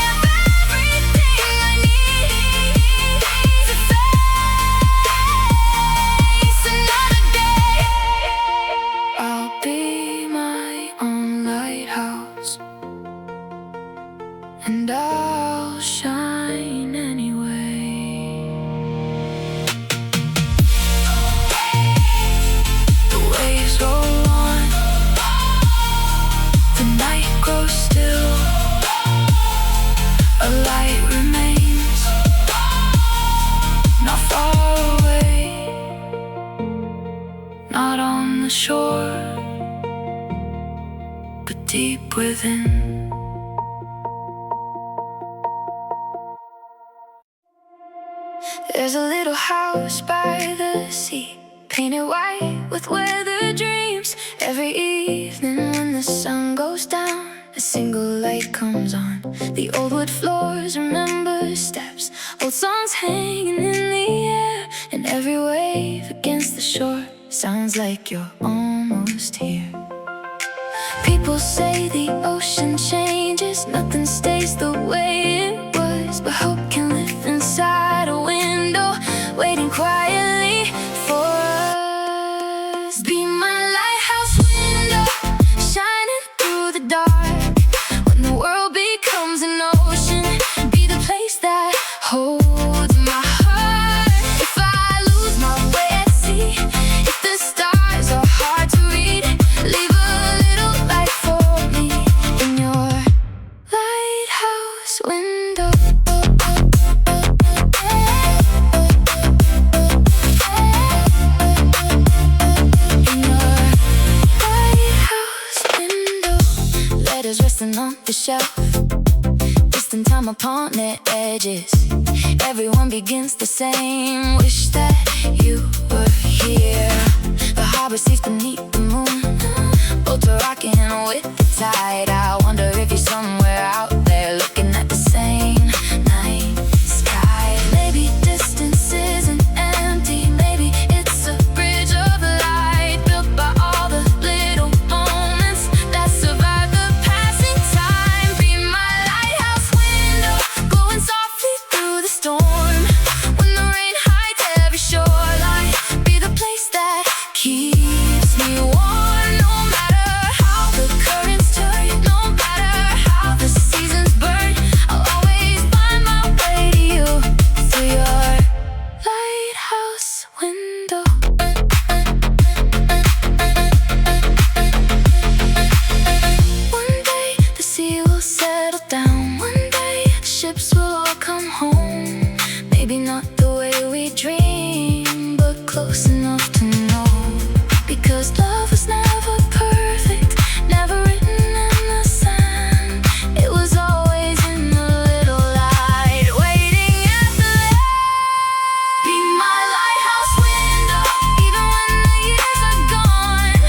have everything I need to face another day. I'll be my own lighthouse, and I'll shine anyway. The waves roll on, the night grows still, a light remains, not far away, not on the shore, but deep within. There's a little house by the sea, painted white with weathered dreams. Every evening when the sun goes down, a single light comes on. The old wood floors remember steps, old songs hanging in the air, and every wave against the shore sounds like you're almost here. People say the ocean changes, nothing stays the way it was, but hope can live inside a window, waiting quietly for us. Be my lighthouse window, shining through the dark. When the world becomes an ocean, be the place that holds my heart. If I lose my way at sea, if the stars are hard to read, leave a little light for me in your lighthouse window. In your lighthouse window, letters resting on the shelf, distant time upon their edges. Everyone begins the same, wish that you were here. The harbor seats beneath the moon, boats are rocking with the tide. I wonder if you're somewhere out there looking at the same night sky. Maybe distance isn't empty, maybe it's a bridge of light built by all the little moments that survive the passing time. Be my lighthouse window, going softly through the storm. When the rain hides every shoreline, be the place that keeps me warm. No matter how the currents turn, no matter how the seasons burn, I'll always find my way to you through your lighthouse window. One day the sea will settle down, one day the ships will all come home. Maybe not the way we dream, but close enough to know. Because love was never perfect, never written in the sand. It was always in the little light, waiting at the land. Be my lighthouse window, even when the years are gone.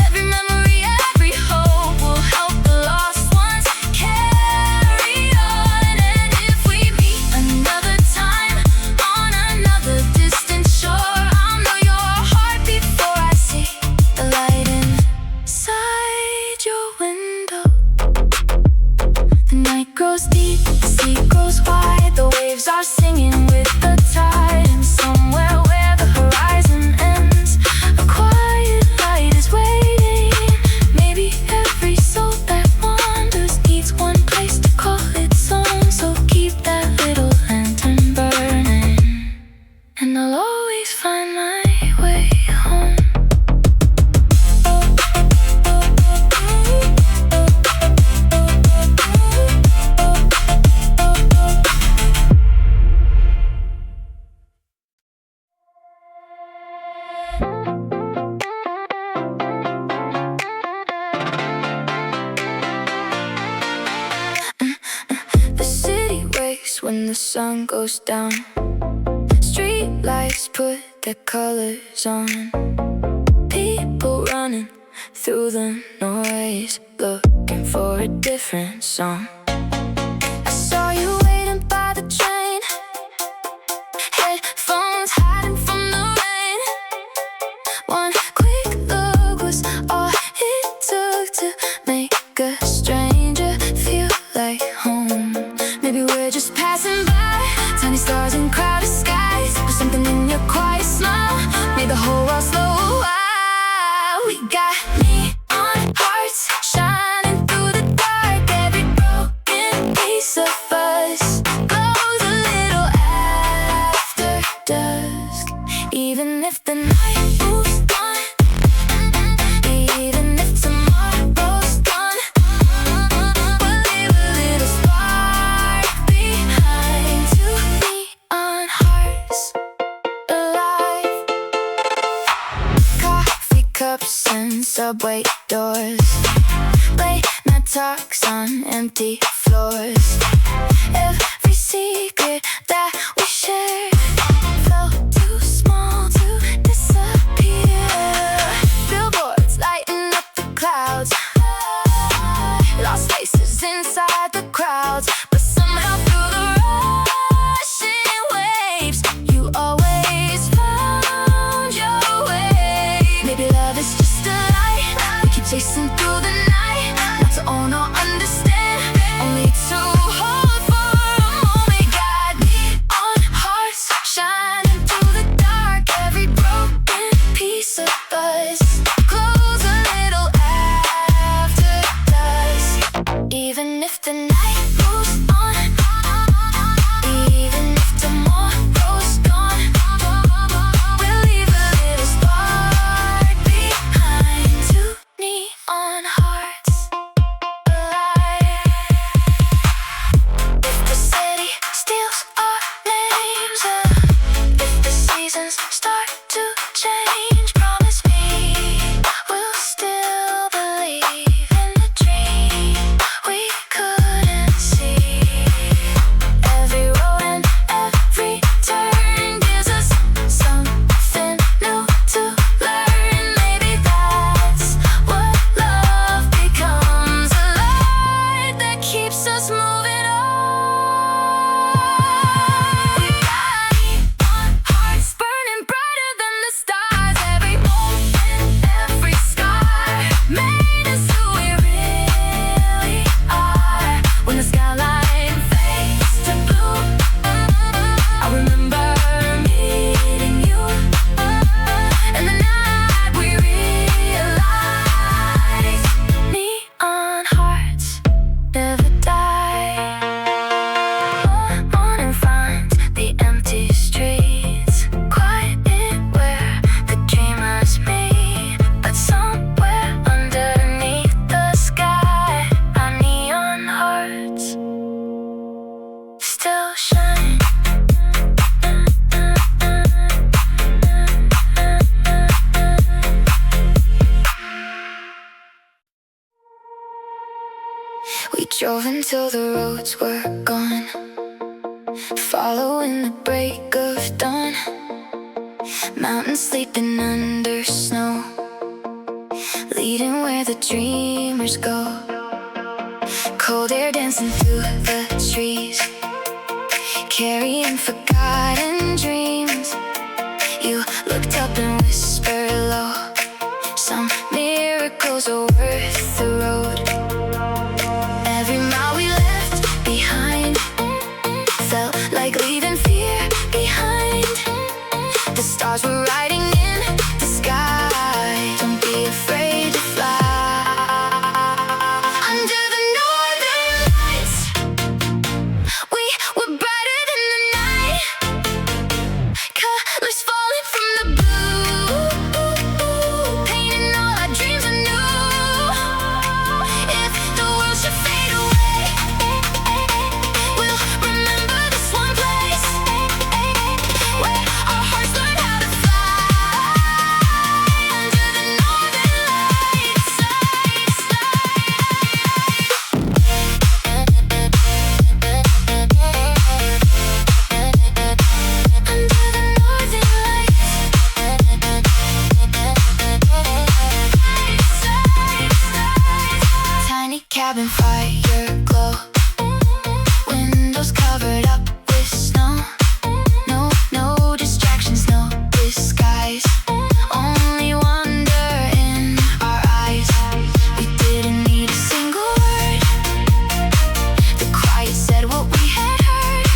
Every memory, every hope will help the lost ones carry on. And if we meet another time on another distant shore, I'll know your heart before I see the light inside your window. The night grows deep, the sea grows wide, the waves are singing with the tide. And somewhere where the horizon ends, a quiet light is waiting. Maybe every soul that wanders needs one place to call its own. So keep that little lantern burning, and I'll always find my way home. The city wakes when the sun goes down. Street lights put their colors on. People running through the noise, looking for a different song. I saw you waiting by the train, headphones hiding from the rain. One quick look was all it took to make a stranger feel like home. Maybe we're just passing by, tiny stars in crowded skies, but something in your quiet smile made the whole world slow while. We got neon hearts shining through the dark. Every broken piece of us glows a little after dusk. Even if the night moves on, even if tomorrow's gone, we'll leave a little spark behind to neon hearts alive. Coffee cups and subway doors, late night talks on empty floors. Every secret that we shared felt too small to disappear. Drove until the roads were gone, following the break of dawn. Mountains sleeping under snow, leading where the dreamers go. Cold air dancing through the trees, carrying forgotten dreams. You looked up and whispered low, some miracles are worth the road. Every mile we left behind felt like leaving fear behind. The stars were writing in the sky, don't be afraid to fly. Under the northern lights, we were brighter than the night. Colors falling from the blue, painting all our dreams anew. If the world should fade away, we'll remember this one place where our hearts learned how to fly. Under the northern lights, tiny cabin fire glow, windows covered up with snow. No distractions, no disguise, only wonder in our eyes. We didn't need a single word, the quiet said what we had heard.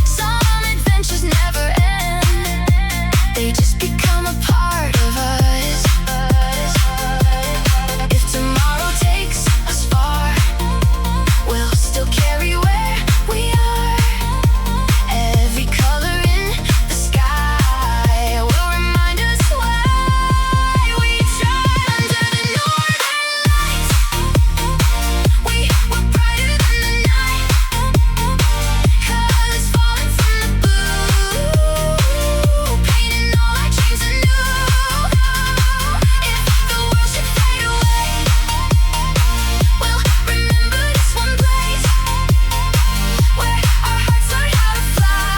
Some adventures never end, they just become a part of us. If tomorrow takes us far, we'll still carry where we are. Every color in the sky will remind us why we tried. Under the northern lights, we were brighter than the night. Colors falling from the blue, painting all our dreams anew. If the world should fade away, we'll remember this one place where our hearts learned how to fly.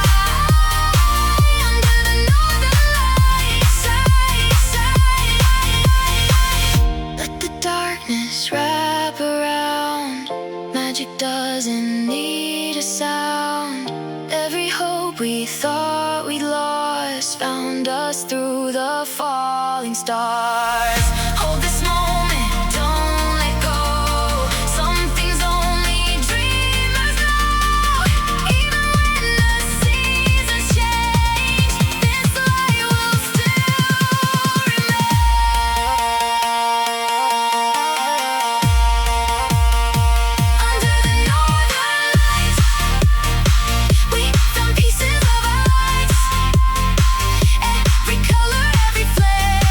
Under the northern lights, let the darkness wrap around. Magic doesn't need a sound. Every hope we thought we'd lost found us through the falling stars. Hold this moment, don't let go. Some things only dreamers know. Even when the seasons change, this light will still remain. Under the northern lights, we found pieces of our lives. Every color, every flame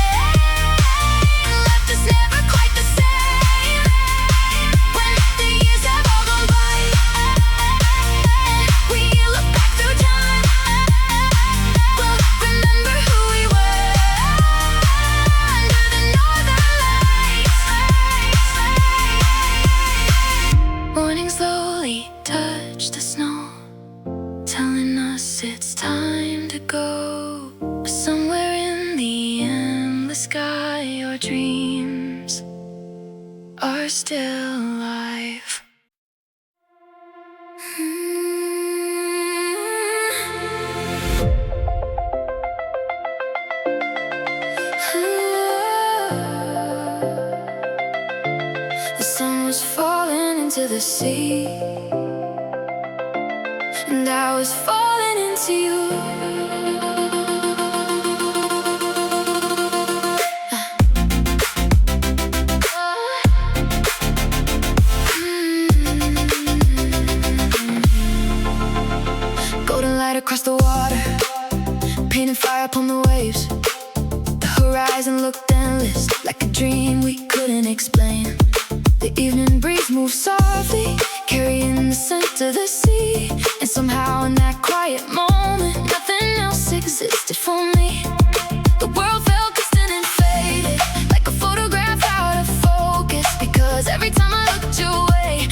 left us never quite the same. When the years have all gone by, we look back through time, we'll remember who we were. Under the northern lights, morning slowly touch the snow, telling us it's time to go. Somewhere in the endless sky, your dreams are still alive. The sun was falling into the sea, and I was falling into you. Golden light across the water, painting fire upon the waves. The horizon looked endless, like a dream we couldn't explain. The evening breeze moved softly, carrying the scent of the sea. And somehow in that quiet moment, nothing else existed for me. The world felt distant and faded, like a photograph out of focus. Because every time I looked your way,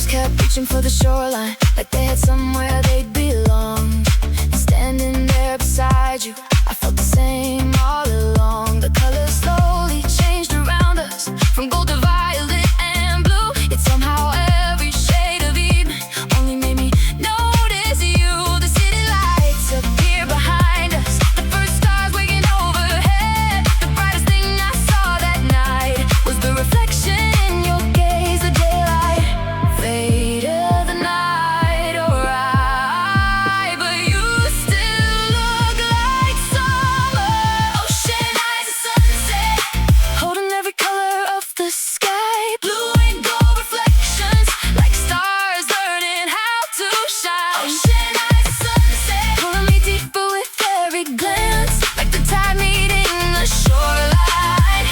kept reaching for the shoreline, like they had somewhere they'd belong. And standing there beside you, I felt the same all along. The colors slowly changed around us, from gold to violet and blue. Yet somehow every shade of evening only made me notice you. The city lights appear behind us, the first stars waking overhead. The brightest thing I saw that night was the reflection in your gaze. The daylight faded, the night alright, but you still look like summer. Ocean eyes at sunset, holding every color of the sky. Blue and gold reflections, like stars learning how to shine. Ocean eyes at sunset, pulling me deeper with every glance, like the tide meeting the shoreline,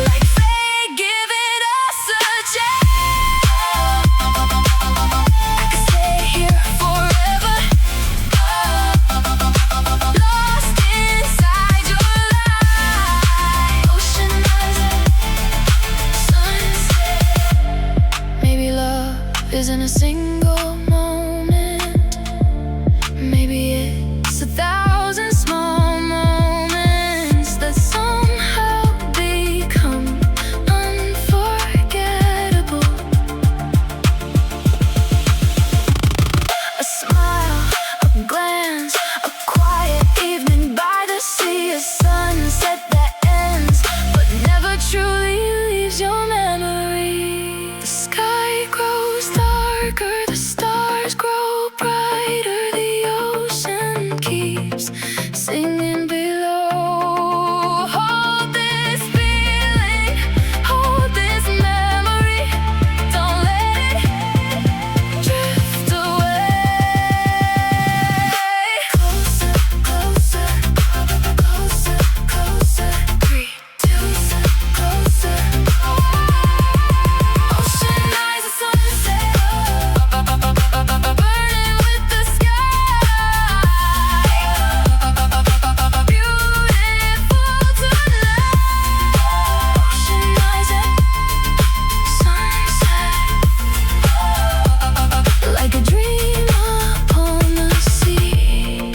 like fate giving us a chance. I could stay here forever, lost inside your light. Ocean eyes at sunset. Maybe love isn't a single moment. Maybe it's 1,000 small moments that somehow become unforgettable. A smile, a glance, a quiet evening by the sea, a sunset that ends but never truly leaves your memory. The sky grows darker, the stars grow brighter, the ocean keeps singing below. Hold this feeling, hold this memory, don't let it drift away. Closer, closer, closer, closer, 3, 2, closer. Ocean eyes at sunset, burning with the sky. Beautiful tonight. Ocean eyes at sunset, like a dream upon the sea,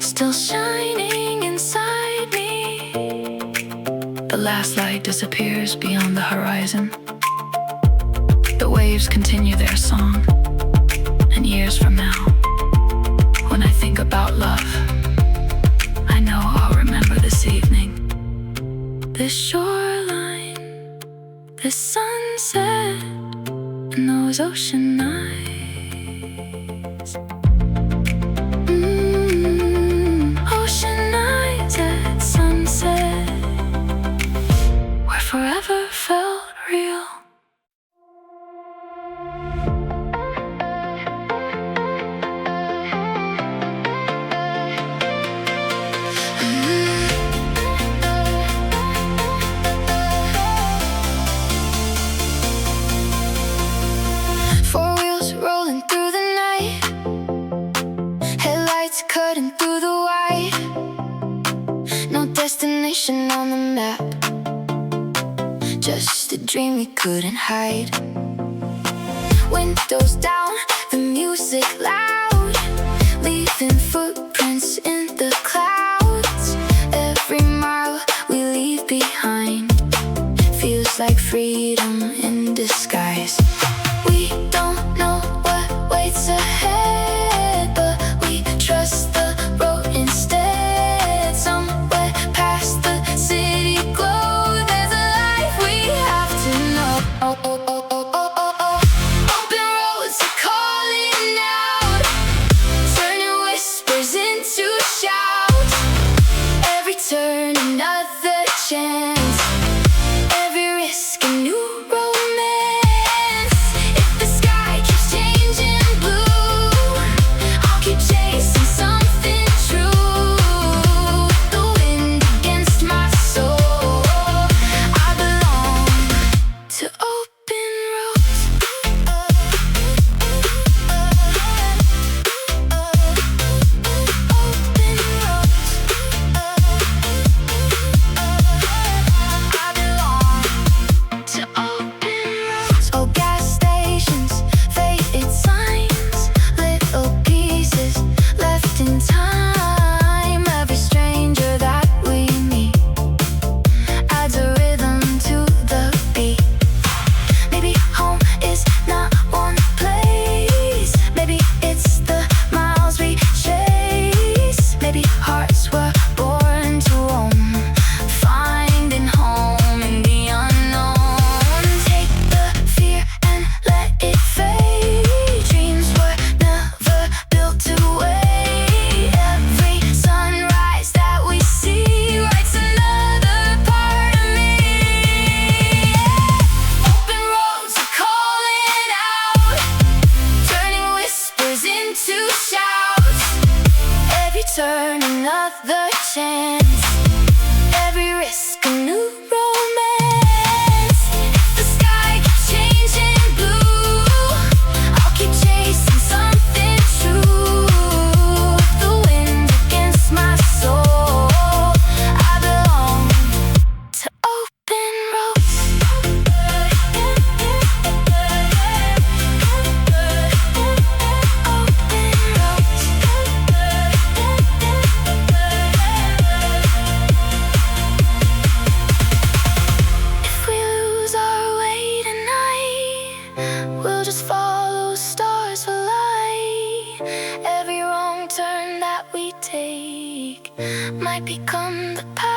still shining inside me. The last light disappears beyond the horizon. The waves continue their song. And years from now, when I think about love, I know I'll remember this evening, this shoreline, this sunset, and those ocean eyes. Ocean eyes at sunset, where forever felt real. Four wheels rolling through the night, headlights cutting through the white. No destination on the map, just a dream we couldn't hide. Windows down, the music loud, leaving footprints in the clouds. Every mile we leave behind feels like freedom in disguise. We don't know what waits ahead, but we trust the road instead. Somewhere past the city glow, there's a life we have to know. Open roads are calling out, turning whispers into shouts. Every turn another chance, every risk a new turn, another chance. Every risk, a new romance. If the sky keeps changing blue, I'll keep chasing something true. With the wind against my soul, I belong to open roads. If we lose our way tonight, we'll just follow stars for light. Every wrong turn that we take might become the path.